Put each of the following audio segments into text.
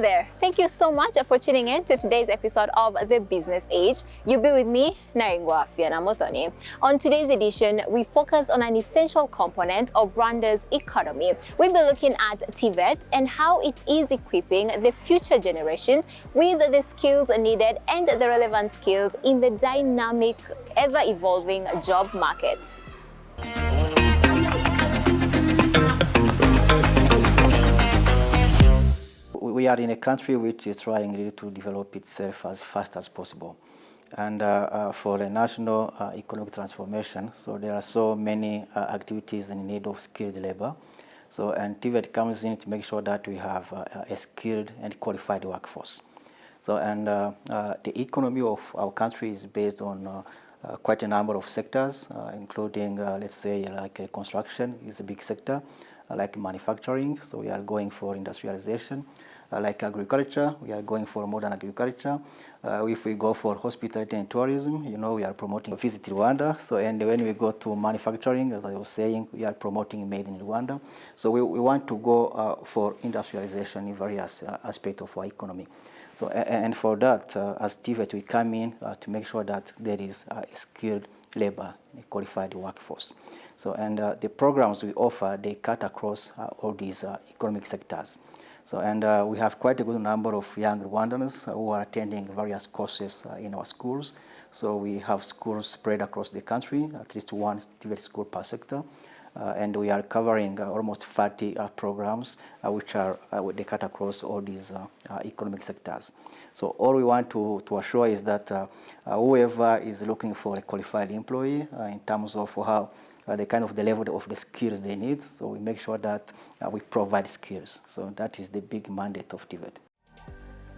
there. Thank you so much for tuning in to today's episode of The Business Age. You'll be with me, Naringwa Fiona Mothoni. On today's edition, we focus on an essential component of Rwanda's economy. We'll be looking at TVET and how it is equipping the future generations with the skills needed and the relevant skills in the dynamic, ever-evolving job market. We are in a country which is trying really to develop itself as fast as possible. And for a national economic transformation, so there are so many activities in need of skilled labor. So, and TVET comes in to make sure that we have a skilled and qualified workforce. So, and the economy of our country is based on quite a number of sectors, including, let's say, like construction is a big sector, like manufacturing, so we are going for industrialization. Like agriculture, we are going for modern agriculture. If we go for hospitality and tourism, you know, we are promoting Visit Rwanda. So, and when we go to manufacturing, as I was saying, we are promoting Made in Rwanda. So we want to go for industrialization in various aspects of our economy. So, and for that, as TVET, we come in to make sure that there is a skilled labor, a qualified workforce. So, and the programs we offer, they cut across all these economic sectors. So, and we have quite a good number of young Rwandans who are attending various courses in our schools. So we have schools spread across the country, at least one TVET school per sector. And we are covering almost 30 programs which are they cut across all these economic sectors. So all we want to assure is that whoever is looking for a qualified employee in terms of how the kind of the level of the skills they need. So we make sure that we provide skills. So that is the big mandate of TVET.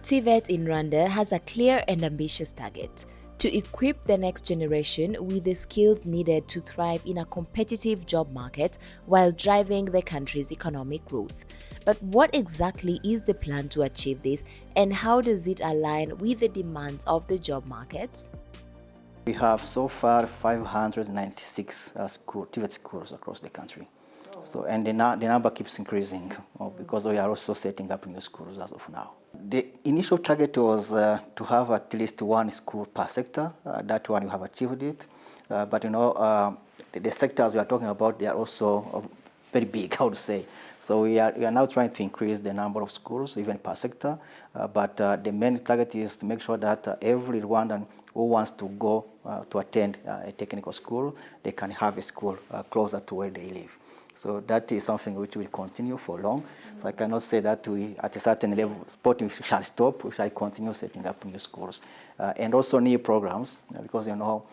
TVET in Rwanda has a clear and ambitious target: to equip the next generation with the skills needed to thrive in a competitive job market while driving the country's economic growth. But what exactly is the plan to achieve this, and how does it align with the demands of the job markets? We have so far 596 TVET schools across the country. Oh. So, and the number keeps increasing because we are also setting up new schools as of now. The initial target was to have at least one school per sector. That one we have achieved it. But you know, the sectors we are talking about, they are also very big, I would say. So we are now trying to increase the number of schools, even per sector. But the main target is to make sure that every Rwandan who wants to go to attend a technical school, they can have a school closer to where they live. So that is something which will continue for long. Mm-hmm. So I cannot say that we, at a certain level, we shall stop. We shall continue setting up new schools. And also new programs, because, you know,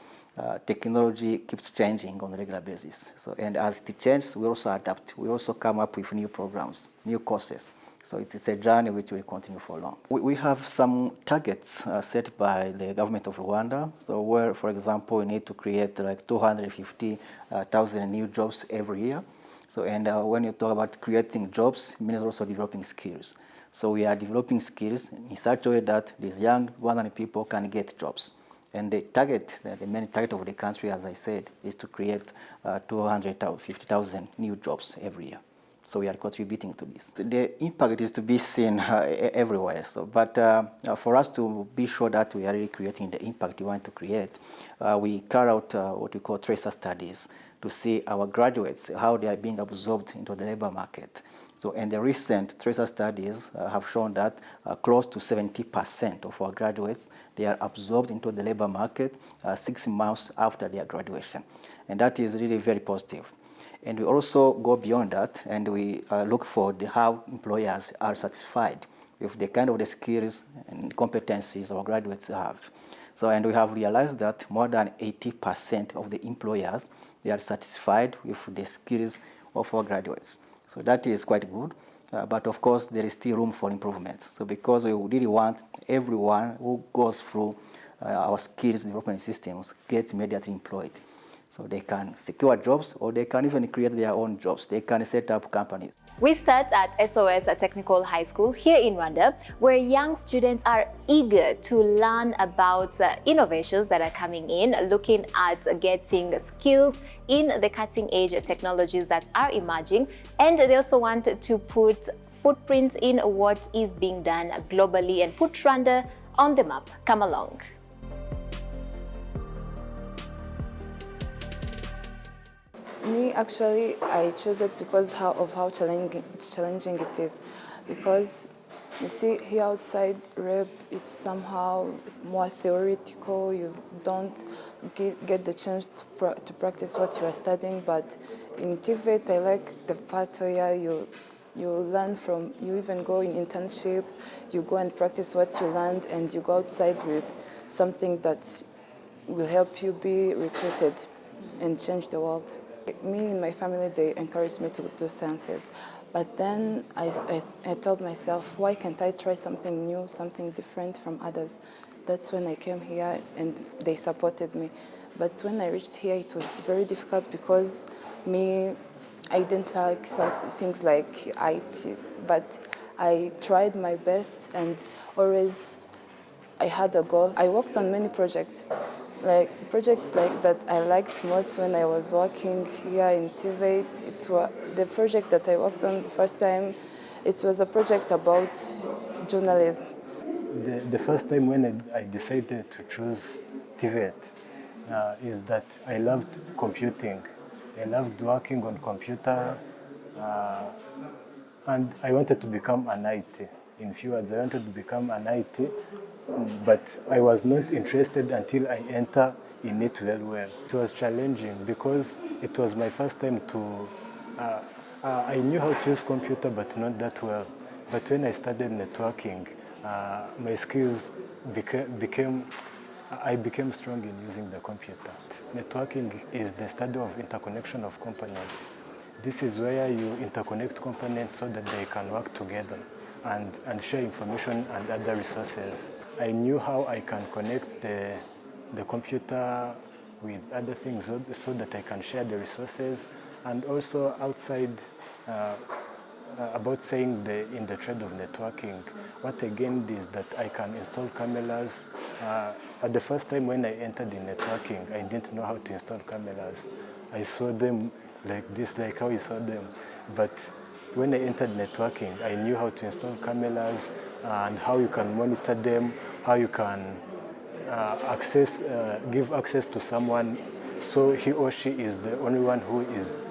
technology keeps changing on a regular basis. So, and as it changes, we also adapt. We also come up with new programs, new courses. So it's a journey which will continue for long. We have some targets set by the government of Rwanda. So where, for example, we need to create like 250,000 new jobs every year. So, and when you talk about creating jobs, it means also developing skills. So we are developing skills in such a way that these young Rwandan people can get jobs. And the target, the main target of the country, as I said, is to create 250,000 new jobs every year. So we are contributing to this. The impact is to be seen everywhere. So, but for us to be sure that we are really creating the impact we want to create, we carry out what we call tracer studies to see our graduates, how they are being absorbed into the labor market. So, and the recent tracer studies have shown that close to 70% of our graduates, they are absorbed into the labor market 6 months after their graduation. And that is really very positive. And we also go beyond that, and we look for how employers are satisfied with the kind of the skills and competencies our graduates have. So, and we have realized that more than 80% of the employers, they are satisfied with the skills of our graduates. So that is quite good, but of course there is still room for improvement. So because we really want everyone who goes through our skills development systems gets immediately employed. So they can secure jobs, or they can even create their own jobs. They can set up companies. We start at SOS Technical High School here in Rwanda, where young students are eager to learn about innovations that are coming in, looking at getting skills in the cutting-edge technologies that are emerging, and they also want to put footprints in what is being done globally and put Rwanda on the map. Come along. Me, actually, I chose it because of how challenging it is. Because you see, here outside rep, it's somehow more theoretical. You don't get the chance to practice what you are studying. But in TVET, I like the part where you learn from, you even go in internship, you go and practice what you learned, and you go outside with something that will help you be recruited and change the world. Me and my family, they encouraged me to do sciences. But then I told myself, why can't I try something new, something different from others? That's when I came here and they supported me. But when I reached here, it was very difficult because I didn't like some things like IT, but I tried my best and always I had a goal. I worked on many projects like that I liked most when I was working here in TVET. It was the project that I worked on the first time. It was a project about journalism. The first time when I decided to choose TVET is that I loved computing. I loved working on computer and I wanted to become an IT. In few words, I wanted to become an IT, but I was not interested until I entered in it very well. It was challenging because it was my first time to, I knew how to use computer, but not that well. But when I started networking, my skills I became strong in using the computer. Networking is the study of interconnection of components. This is where you interconnect components so that they can work together and share information and other resources. I knew how I can connect the computer with other things so that I can share the resources, and also outside about saying in the trade of networking, what I gained is that I can install cameras. At the first time when I entered in networking, I didn't know how to install cameras. I saw them like this, like how you saw them. But when I entered networking, I knew how to install cameras and how you can monitor them, how you can give access to someone so he or she is the only one who is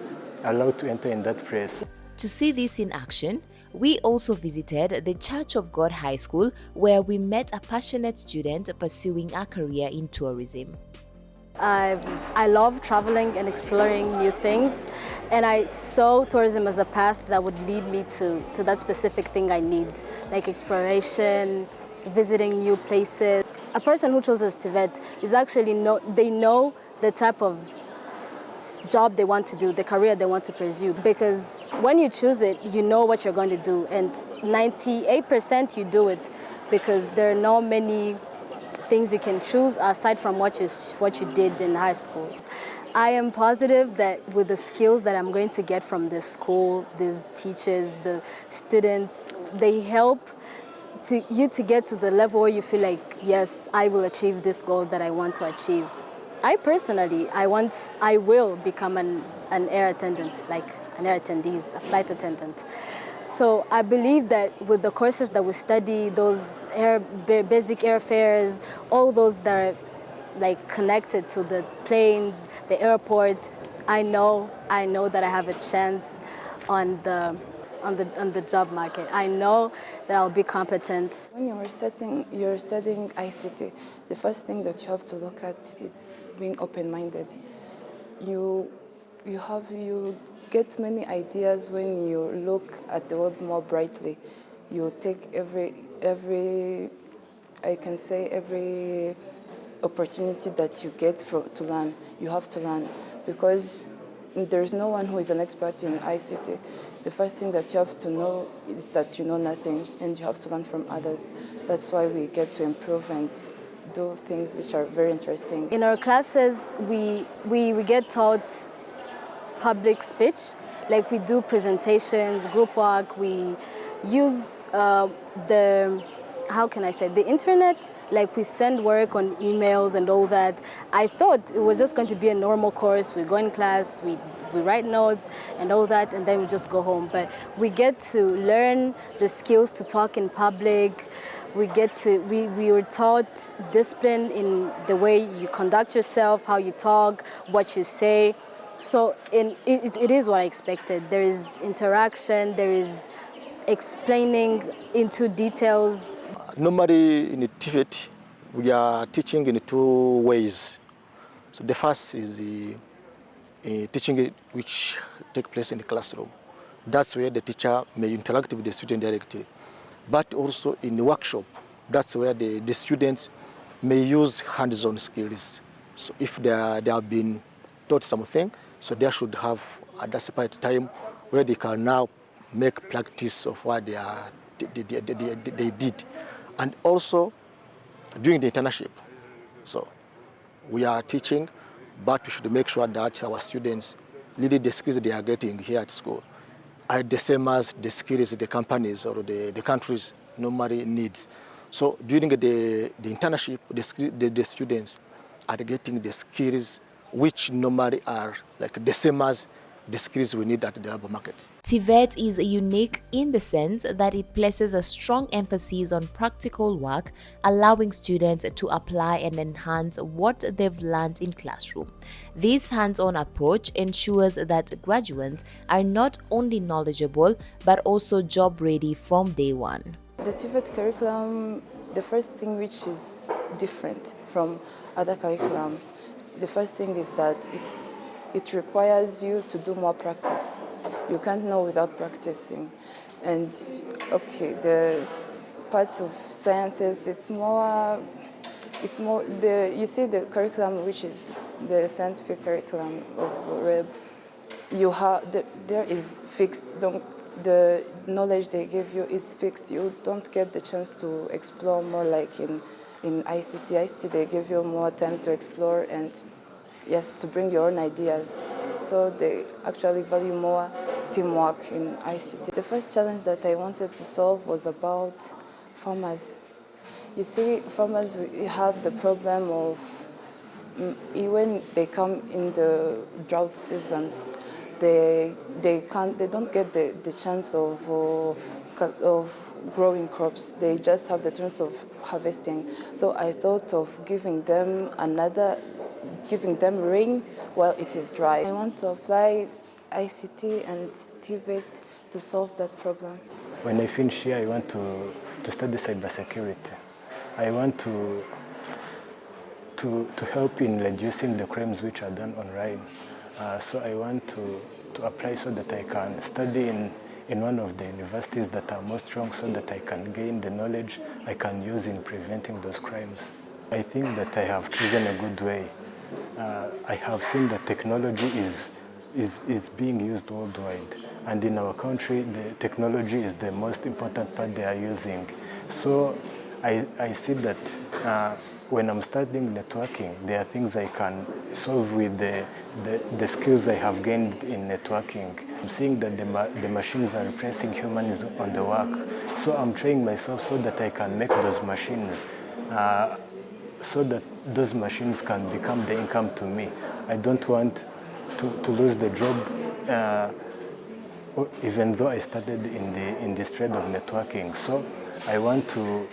allowed to enter in that place. To see this in action, we also visited the Church of God High School, where we met a passionate student pursuing a career in tourism. I love traveling and exploring new things, and I saw tourism as a path that would lead me to that specific thing I need, like exploration, visiting new places. A person who chooses TVET is actually they know the type of job they want to do, the career they want to pursue, because when you choose it, you know what you're going to do, and 98% you do it, because there are not many things you can choose aside from what you did in high school. I am positive that with the skills that I'm going to get from this school, these teachers, the students, they help you to get to the level where you feel like, yes, I will achieve this goal that I want to achieve. I personally, I will become an air attendant, like an air attendee, a flight attendant. So I believe that with the courses that we study, those basic airfares, all those that are like connected to the planes, the airport, I know that I have a chance on the job market. I know that I'll be competent. When you're studying ICT, the first thing that you have to look at is being open-minded. You get many ideas when you look at the world more brightly. You take every opportunity that you get to learn. You have to learn, because there's no one who is an expert in ICT. The first thing that you have to know is that you know nothing, and you have to learn from others. That's why we get to improve and do things which are very interesting. In our classes, we get taught public speech, like we do presentations, group work. We use the how can I say, the internet, like we send work on emails and all that. I thought it was just going to be a normal course. We go in class, we write notes and all that, and then we just go home. But we get to learn the skills to talk in public. We were taught discipline in the way you conduct yourself, how you talk, what you say. So it is what I expected. There is interaction, there is explaining into details. Normally in TVET, we are teaching in two ways. So the first is the teaching which take place in the classroom. That's where the teacher may interact with the student directly. But also in the workshop, that's where the students may use hands-on skills. So if they have been taught something, so they should have a separate time where they can now make practice of what they did. And also during the internship. So we are teaching, but we should make sure that our students, really the skills they are getting here at school, are the same as the skills the companies or the countries normally needs. So during the internship, the students are getting the skills which normally are like the same as the skills we need at the labor market. TVET is unique in the sense that it places a strong emphasis on practical work, allowing students to apply and enhance what they've learned in classroom. This hands-on approach ensures that graduates are not only knowledgeable but also job-ready from day one. The TVET curriculum, the first thing which is different from other curriculum, the first thing is that it requires you to do more practice. You can't know without practicing. And okay, the part of sciences, you see the curriculum which is the scientific curriculum of REB, there is fixed. The knowledge they give you is fixed. You don't get the chance to explore more like in ICT. ICT, they give you more time to explore and yes, to bring your own ideas. So they actually value more teamwork in ICT. The first challenge that I wanted to solve was about farmers. You see, farmers have the problem of when they come in the drought seasons, they don't get the chance of growing crops. They just have the chance of harvesting. So I thought of giving them rain while it is dry. I want to apply ICT and TVET to solve that problem. When I finish here, I want to study cybersecurity. I want to help in reducing the crimes which are done online. So I want to apply so that I can study in one of the universities that are most strong so that I can gain the knowledge I can use in preventing those crimes. I think that I have chosen a good way. I have seen that technology is being used worldwide, and in our country the technology is the most important part they are using. So I see that when I'm studying networking, there are things I can solve with the skills I have gained in networking. I'm seeing that the machines are replacing humans on the work. So I'm training myself so that I can make those machines, so that those machines can become the income to me. I don't want to lose the job, even though I started in this trade of networking. So I want to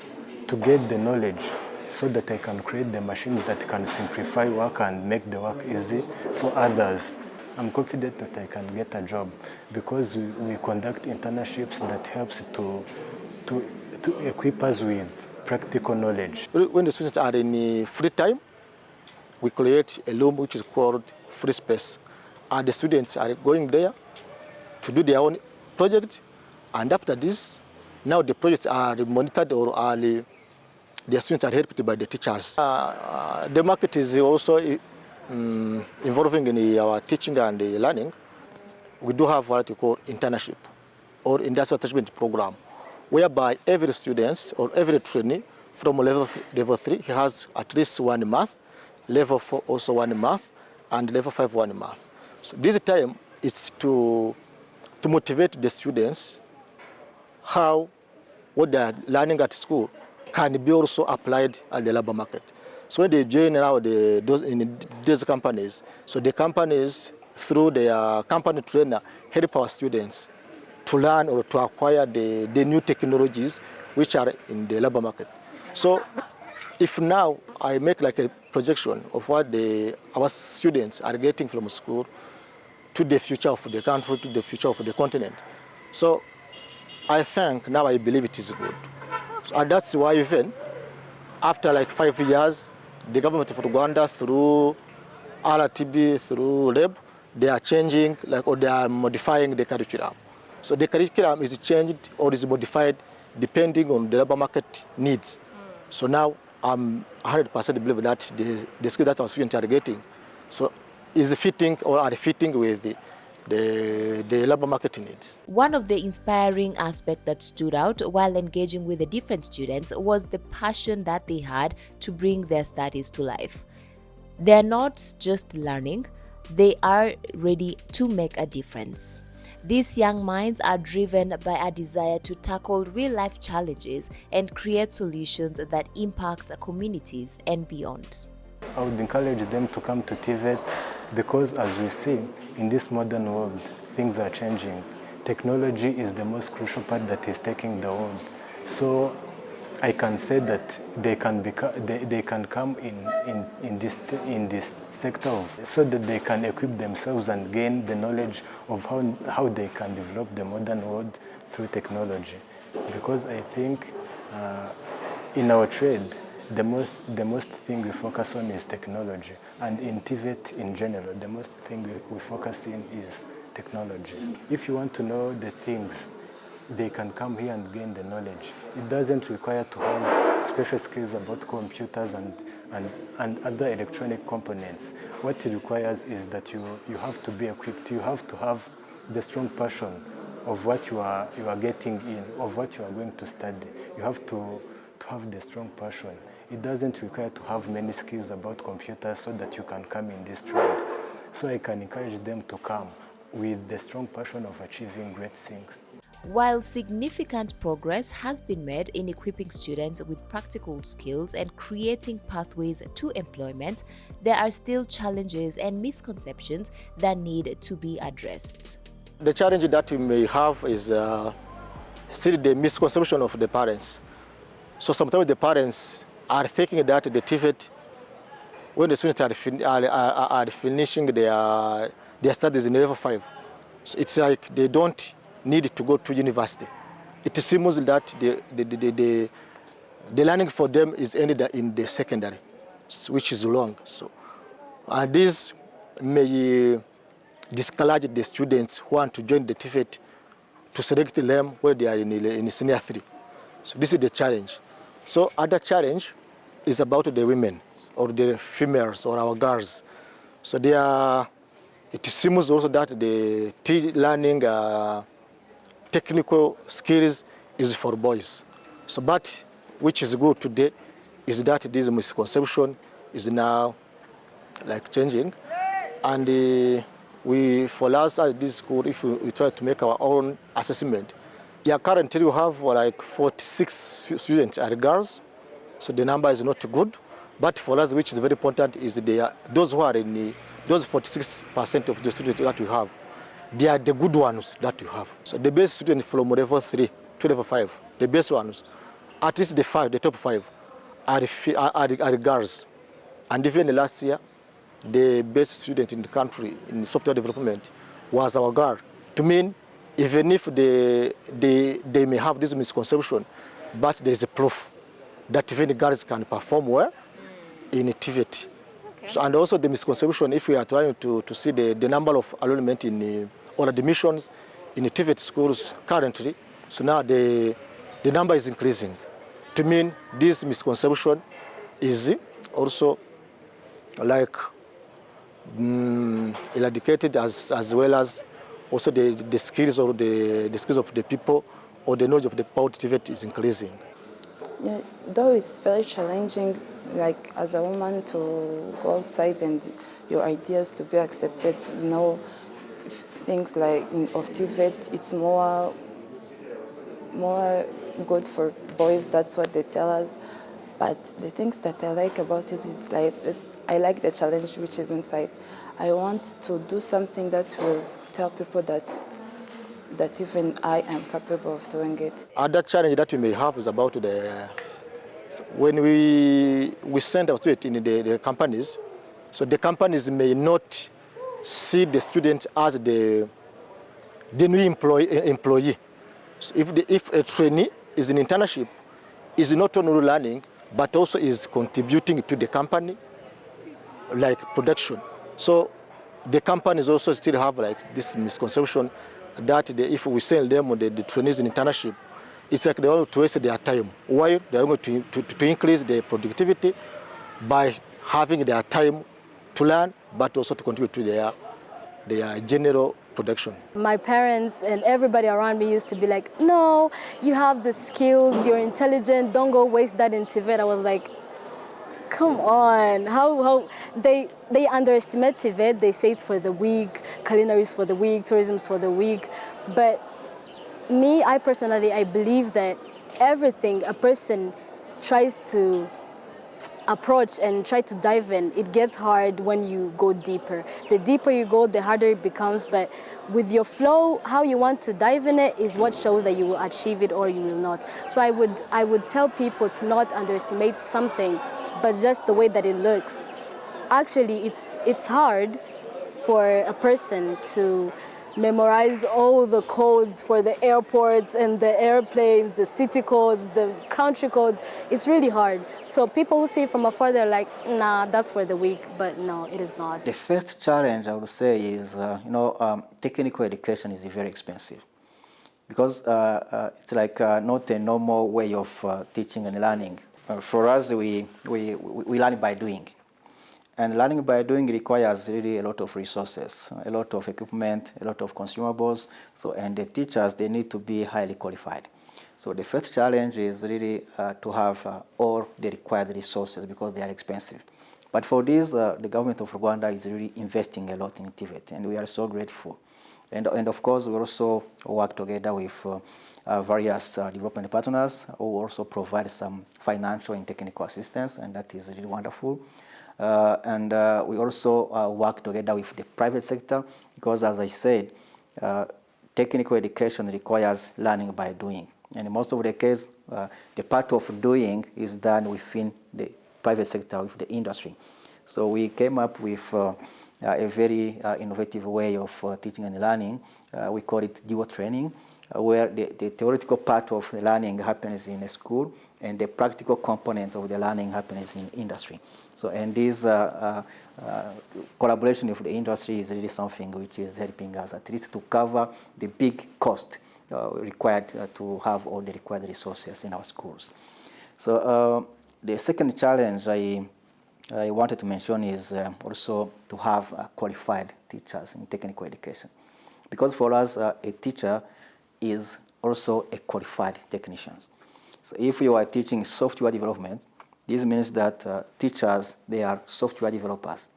get the knowledge so that I can create the machines that can simplify work and make the work easy for others. I'm confident that I can get a job because we conduct internships that helps to equip us with practical knowledge. When the students are in free time, we create a room which is called free space. And the students are going there to do their own project. And after this, now the projects are monitored or the students are helped by the teachers. The market is also involving in our teaching and learning. We do have what we call internship or industrial attachment program, whereby every student or every trainee from level 3, he has at least 1 month, level 4 also 1 month, and level 5 1 month. So this time is to motivate the students what they are learning at school, can be also applied at the labor market. So when they join now these companies, so the companies through their company trainer help our students to learn or to acquire the new technologies which are in the labor market. So if now I make like a projection of what our students are getting from school to the future of the country, to the future of the continent. So I think now I believe it is good. And that's why even after like 5 years, the government of Rwanda through RTB, through REB, they are changing or they are modifying the curriculum. So the curriculum is changed or is modified depending on the labor market needs. So now I'm 100% believe that the skills that our students are getting is fitting or are fitting with the labor market needs. One of the inspiring aspects that stood out while engaging with the different students was the passion that they had to bring their studies to life. They're not just learning, they are ready to make a difference. These young minds are driven by a desire to tackle real-life challenges and create solutions that impact communities and beyond. I would encourage them to come to TVET because, as we see, in this modern world, things are changing. Technology is the most crucial part that is taking the world. So I can say that they can come in this sector so that they can equip themselves and gain the knowledge of how they can develop the modern world through technology. Because I think in our trade, the most thing we focus on is technology, and in TVET in general, the most thing we focus in is technology. If you want to know the things, they can come here and gain the knowledge. It doesn't require to have special skills about computers and other electronic components. What it requires is that you have to be equipped. You have to have the strong passion of what you are getting in, of what you are going to study. You have to have the strong passion. It doesn't require to have many skills about computers so that you can come in this trade. So I can encourage them to come with the strong passion of achieving great things. While significant progress has been made in equipping students with practical skills and creating pathways to employment, there are still challenges and misconceptions that need to be addressed. The challenge that we may have is still the misconception of the parents. So sometimes the parents are thinking that the TVET, when the students are finishing their studies in level 5, so it's like they don't need to go to university. It seems that the learning for them is ended in the secondary, which is wrong. So, and this may discourage the students who want to join the TVET to select them when they are in senior 3. So this is the challenge. So other challenge is about the women or the females or our girls. So it seems also that the learning technical skills is for boys. So, but which is good today is that this misconception is now like changing, and for us at this school, if we try to make our own assessment, currently we have like 46 students are girls, so the number is not good. But for us, which is very important, is those who are in those 46% of the students that we have, they are the good ones that we have. So the best students from level 3 to level 5, the best ones, at least the top 5 are girls. And even last year, the best student in the country in software development was our girl. To mean, even if they may have this misconception, but there is a proof that even girls can perform well in TVET. Okay. So, and also the misconception, if we are trying to see the number of enrollment or admissions in the TVET schools currently, so now the number is increasing. To mean, this misconception is also like eradicated as well as also the skills or the skills of the people or the knowledge of the about TVET is increasing. Yeah, though it's very challenging, like as a woman, to go outside and your ideas to be accepted. You know, things like of TVET, it's more good for boys. That's what they tell us. But the things that I like about it is like I like the challenge which is inside. I want to do something that will tell people that even I am capable of doing it. Other challenge that we may have is about when we send our students in the companies, so the companies may not see the student as the new employee. So if a trainee is in internship, is not only learning, but also is contributing to the company, like production. So the companies also still have like this misconception that if we send them the trainees in internship, it's like they want to waste their time. While they are going to increase their productivity by having their time to learn, but also to contribute to their general production. My parents and everybody around me used to be like, no, you have the skills, you're intelligent, don't go waste that in TVET. I was like, come on, how they underestimate TVET. They say it's for the weak, culinary is for the weak, tourism is for the weak. But me, I personally, I believe that everything a person tries to approach and try to dive in, it gets hard when you go deeper. The deeper you go, the harder it becomes, but with your flow, how you want to dive in it is what shows that you will achieve it or you will not. So I would tell people to not underestimate something, but just the way that it looks. Actually, it's hard for a person to memorize all the codes for the airports and the airplanes, the city codes, the country codes. It's really hard. So people who see it from afar, they're like, nah, that's for the weak, but no, it is not. The first challenge I would say is, technical education is very expensive because it's like not a normal way of teaching and learning. For us, we learn by doing. And learning by doing requires really a lot of resources, a lot of equipment, a lot of consumables. So, and the teachers, they need to be highly qualified. So the first challenge is really to have all the required resources because they are expensive. But for this, the government of Rwanda is really investing a lot in TVET, and we are so grateful. And of course, we also work together with various development partners who also provide some financial and technical assistance, and that is really wonderful. And we also work together with the private sector because, as I said, technical education requires learning by doing. And in most of the case, the part of doing is done within the private sector, with the industry. So we came up with a very innovative way of teaching and learning. We call it dual training, where the theoretical part of the learning happens in a school and the practical component of the learning happens in industry. So, and this collaboration with the industry is really something which is helping us at least to cover the big cost required to have all the required resources in our schools. So the second challenge I wanted to mention is also to have qualified teachers in technical education. Because for us, a teacher is also a qualified technician. So if you are teaching software development, this means that teachers, they are software developers.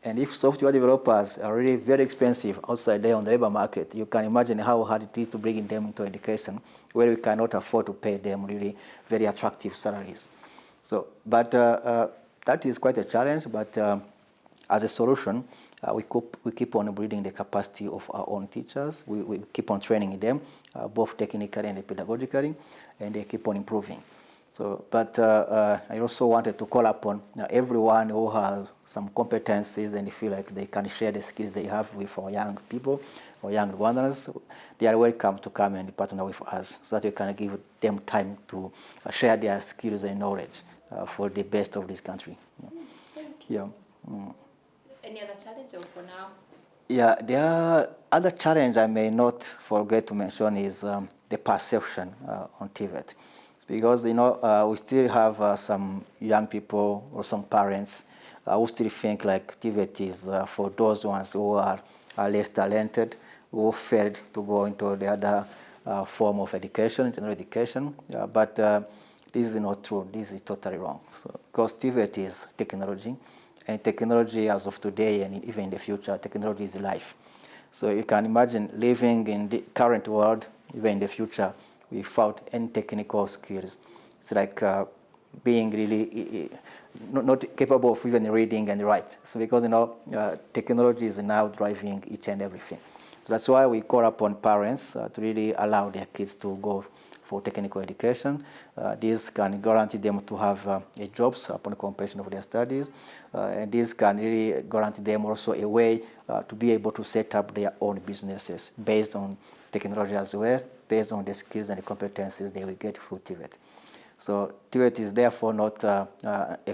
And if software developers are really very expensive outside there on the labor market, you can imagine how hard it is to bring them into education, where we cannot afford to pay them really very attractive salaries. So, but that is quite a challenge, but as a solution, we keep on building the capacity of our own teachers. We keep on training them, both technically and pedagogically, and they keep on improving. So, but I also wanted to call upon everyone who has some competencies and feel like they can share the skills they have with our young people or young Rwandans. They are welcome to come and partner with us so that we can give them time to share their skills and knowledge for the best of this country. Yeah. Any other challenge or for now? Yeah, the other challenge I may not forget to mention is the perception on TVET. Because, we still have some young people or some parents who still think like TVET is for those ones who are less talented, who failed to go into the other form of education, general education. But this is not true. This is totally wrong. So, because TVET is technology, and technology as of today and even in the future, technology is life. So you can imagine living in the current world, even in the future, without any technical skills. It's like being really not capable of even reading and write. So because technology is now driving each and everything. So that's why we call upon parents to really allow their kids to go for technical education. This can guarantee them to have jobs upon completion of their studies, and this can really guarantee them also a way to be able to set up their own businesses based on technology as well, based on the skills and the competencies they will get through TVET. So TVET is therefore not a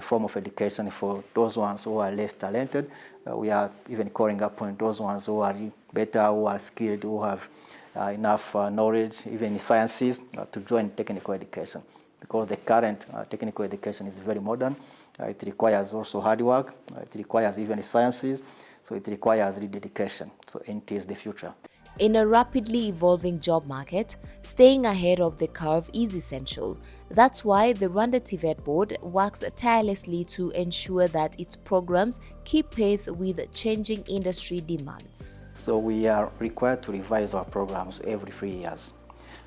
form of education for those ones who are less talented. We are even calling upon those ones who are better, who are skilled, who have enough knowledge, even in sciences, to join technical education. Because the current technical education is very modern. It requires also hard work. It requires even sciences. So it requires really dedication. So it is the future. In a rapidly evolving job market, staying ahead of the curve is essential. That's why the Rwanda TVET board works tirelessly to ensure that its programs keep pace with changing industry demands. So we are required to revise our programs every 3 years.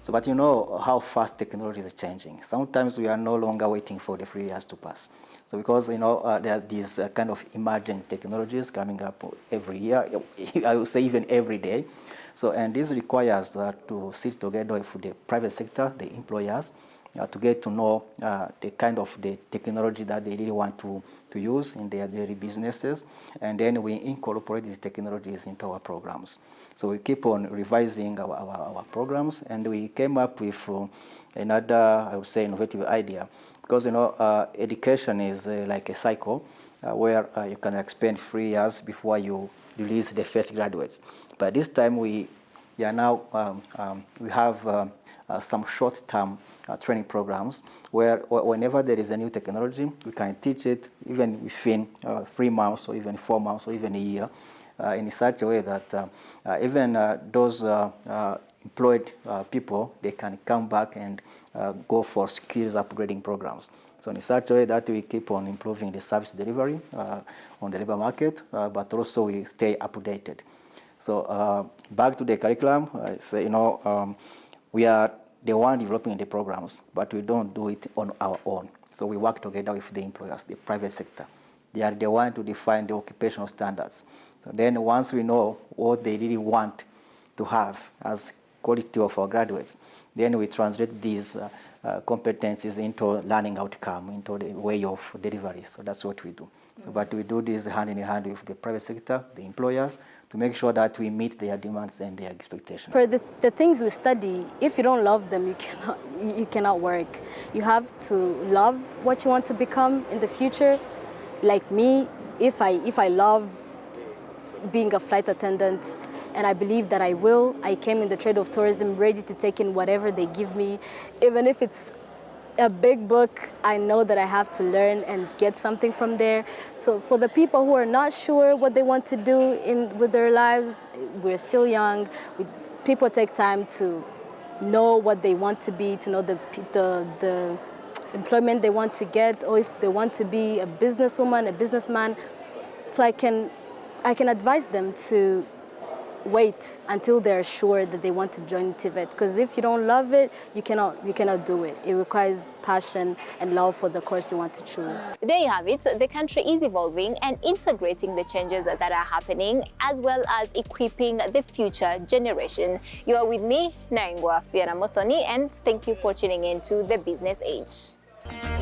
So, but you know how fast technology is changing. Sometimes we are no longer waiting for the 3 years to pass. So because there are these kind of emerging technologies coming up every year, I would say even every day. So, and this requires to sit together with the private sector, the employers, to get to know the kind of the technology that they really want to use in their daily businesses, and then we incorporate these technologies into our programs. So we keep on revising our programs, and we came up with another, I would say, innovative idea, because education is like a cycle where you can spend 3 years before you release the first graduates. But this time we have some short-term training programs where whenever there is a new technology, we can teach it even within 3 months or even 4 months or even a year in such a way that even those employed people, they can come back and go for skills upgrading programs. So in such a way that we keep on improving the service delivery on the labor market, but also we stay updated. So back to the curriculum, we are the one developing the programs, but we don't do it on our own. So we work together with the employers, the private sector. They are the one to define the occupational standards. So then once we know what they really want to have as quality of our graduates, then we translate these competencies into learning outcome, into the way of delivery. So that's what we do. So, but we do this hand in hand with the private sector, the employers, to make sure that we meet their demands and their expectations. For the things we study, if you don't love them, you cannot work. You have to love what you want to become in the future. Like me, if I love being a flight attendant, and I believe that I came in the trade of tourism ready to take in whatever they give me. Even if it's a big book, I know that I have to learn and get something from there. So for the people who are not sure what they want to do with their lives, we're still young. People take time to know what they want to be, to know the employment they want to get, or if they want to be a businesswoman, a businessman. So I can advise them to wait until they're sure that they want to join TVET, because if you don't love it, you cannot do it. It requires passion and love for the course you want to choose. There you have it. The country is evolving and integrating the changes that are happening, as well as equipping the future generation. You are with me, Naingwa Fiona Mothoni, and thank you for tuning in to The Business Age.